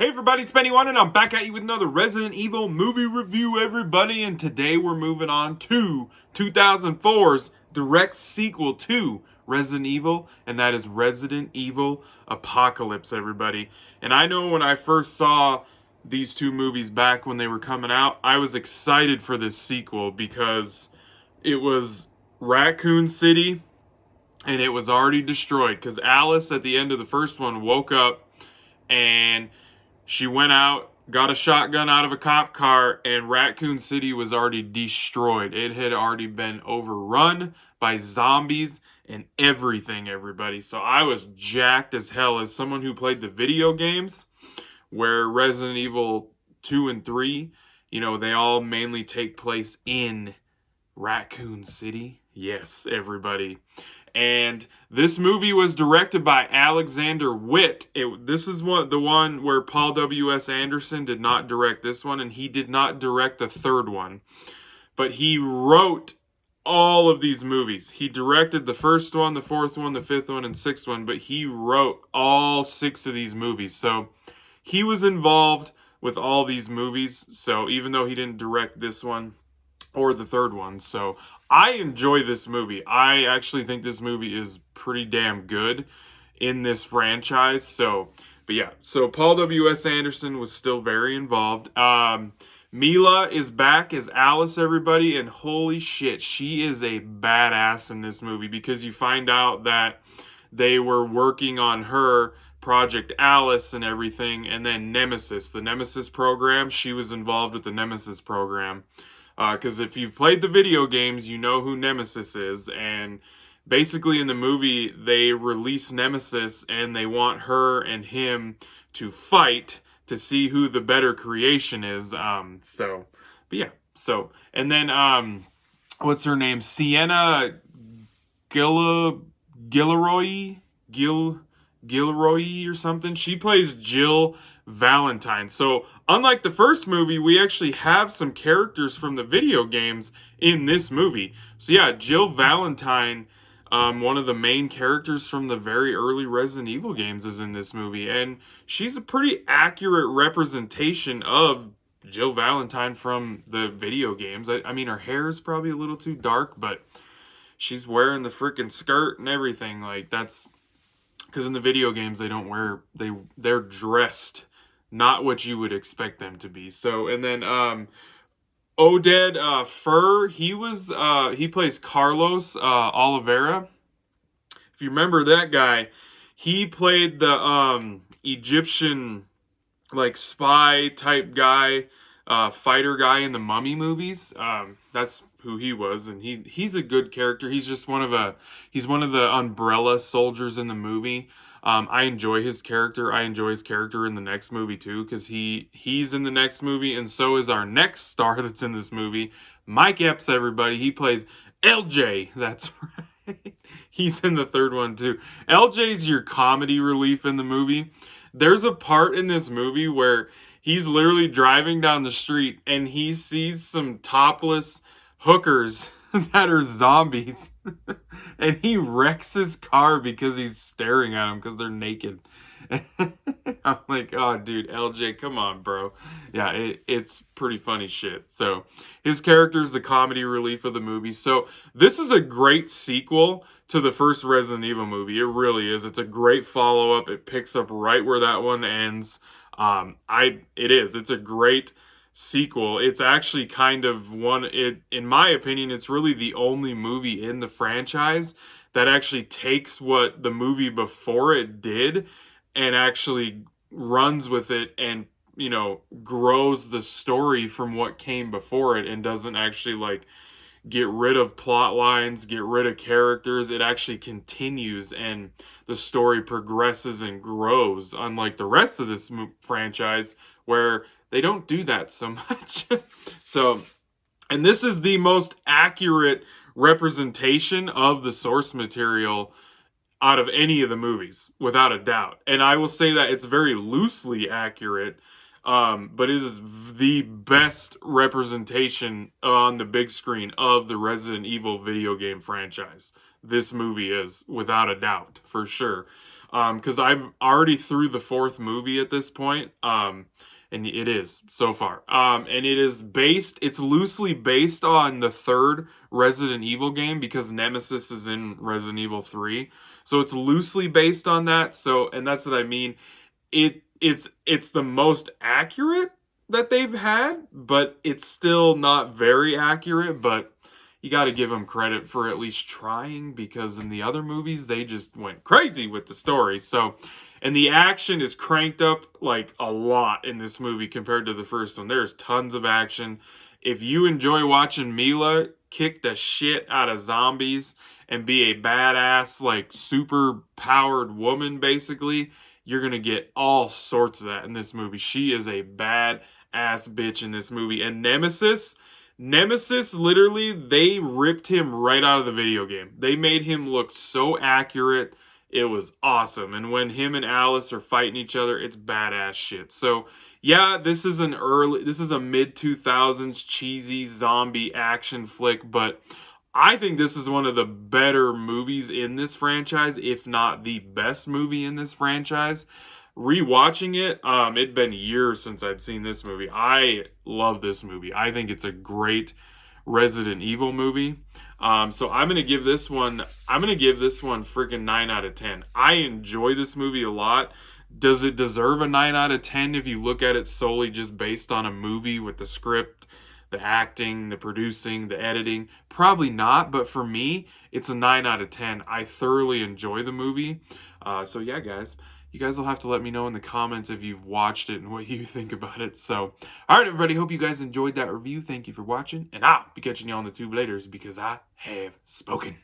Hey everybody, it's Benny One, and I'm back at you with another Resident Evil movie review, everybody. And today we're moving on to 2004's direct sequel to Resident Evil, and that is Resident Evil Apocalypse, everybody. And I know when I first saw these two movies back when they were coming out, I was excited for this sequel because it was Raccoon City and it was already destroyed because Alice at the end of the first one woke up and she went out, got a shotgun out of a cop car, and Raccoon City was already destroyed. It had already been overrun by zombies and everything, everybody. So I was jacked as hell as someone who played the video games, where Resident Evil 2 and 3, they all mainly take place in Raccoon City. Yes, everybody. And this movie was directed by Alexander Witt. This is the one where Paul W.S. Anderson did not direct this one, and he did not direct the third one. But he wrote all of these movies. He directed the first one, the fourth one, the fifth one, and sixth one, but he wrote all six of these movies. So he was involved with all these movies. So even though he didn't direct this one or the third one, so I enjoy this movie. I actually think this movie is pretty damn good in this franchise. But yeah, so Paul W.S. Anderson was still very involved. Mila is back as Alice, everybody, and holy shit, she is a badass in this movie because you find out that they were working on her Project Alice and everything, and then Nemesis, the Nemesis program, she was involved with the Nemesis program. Because if you've played the video games, you know who Nemesis is. And basically in the movie, they release Nemesis and they want her and him to fight to see who the better creation is. And then, what's her name? Sienna Gilroy or something. She plays Jill Valentine. So unlike the first movie, we actually have some characters from the video games in this movie. So yeah, Jill Valentine, one of the main characters from the very early Resident Evil games, is in this movie, and she's a pretty accurate representation of Jill Valentine from the video games. I mean, her hair is probably a little too dark, but she's wearing the freaking skirt and everything. Like, that's because in the video games they don't wear, they're dressed not what you would expect them to be. So, and then Oded Fur, he plays Carlos Oliveira. If you remember that guy, he played the Egyptian like spy type guy, fighter guy in the Mummy movies. That's who he was, and he's a good character. He's one of the Umbrella soldiers in the movie. I enjoy his character. I enjoy his character in the next movie too, because he's in the next movie, and so is our next star that's in this movie, Mike Epps. Everybody, he plays LJ. That's right. He's in the third one too. LJ's your comedy relief in the movie. There's a part in this movie where he's literally driving down the street and he sees some topless hookers that are zombies and he wrecks his car because he's staring at them because they're naked. I'm like, oh dude, LJ, come on, bro. Yeah, it's pretty funny shit. So his character is the comedy relief of the movie. So this is a great sequel to the first Resident Evil movie. It really is. It's a great follow-up. It picks up right where that one ends. It's a great sequel. It's actually kind of in my opinion, it's really the only movie in the franchise that actually takes what the movie before it did and actually runs with it and, grows the story from what came before it and doesn't actually like get rid of plot lines, get rid of characters. It actually continues and the story progresses and grows, unlike the rest of this franchise where they don't do that so much. And this is the most accurate representation of the source material out of any of the movies, without a doubt. And I will say that it's very loosely accurate, but it is the best representation on the big screen of the Resident Evil video game franchise. This movie is, without a doubt, for sure. because I'm already through the fourth movie at this point. And it is so far. And it's loosely based on the third Resident Evil game because Nemesis is in Resident Evil 3. So it's loosely based on that. So, and that's what I mean. It's the most accurate that they've had, but it's still not very accurate, but you got to give them credit for at least trying because in the other movies they just went crazy with the story. So, and the action is cranked up like a lot in this movie compared to the first one. There's tons of action. If you enjoy watching Mila kick the shit out of zombies and be a badass, like super powered woman, basically, you're going to get all sorts of that in this movie. She is a bad ass bitch in this movie. And Nemesis, literally, they ripped him right out of the video game. They made him look so accurate. It was awesome. And when him and Alice are fighting each other, it's badass shit. So, yeah, this is a mid 2000s cheesy zombie action flick, but I think this is one of the better movies in this franchise, if not the best movie in this franchise. Rewatching it, it'd been years since I'd seen this movie. I love this movie. I think it's a great Resident Evil movie. So I'm gonna give this one freaking 9 out of 10. I enjoy this movie a lot. Does it deserve a 9 out of 10 if you look at it solely just based on a movie with the script, the acting, the producing, the editing? Probably not, but for me, it's a 9 out of 10. I thoroughly enjoy the movie. So yeah, guys. You guys will have to let me know in the comments if you've watched it and what you think about it. So, alright everybody, hope you guys enjoyed that review. Thank you for watching, and I'll be catching you on the tube later because I have spoken.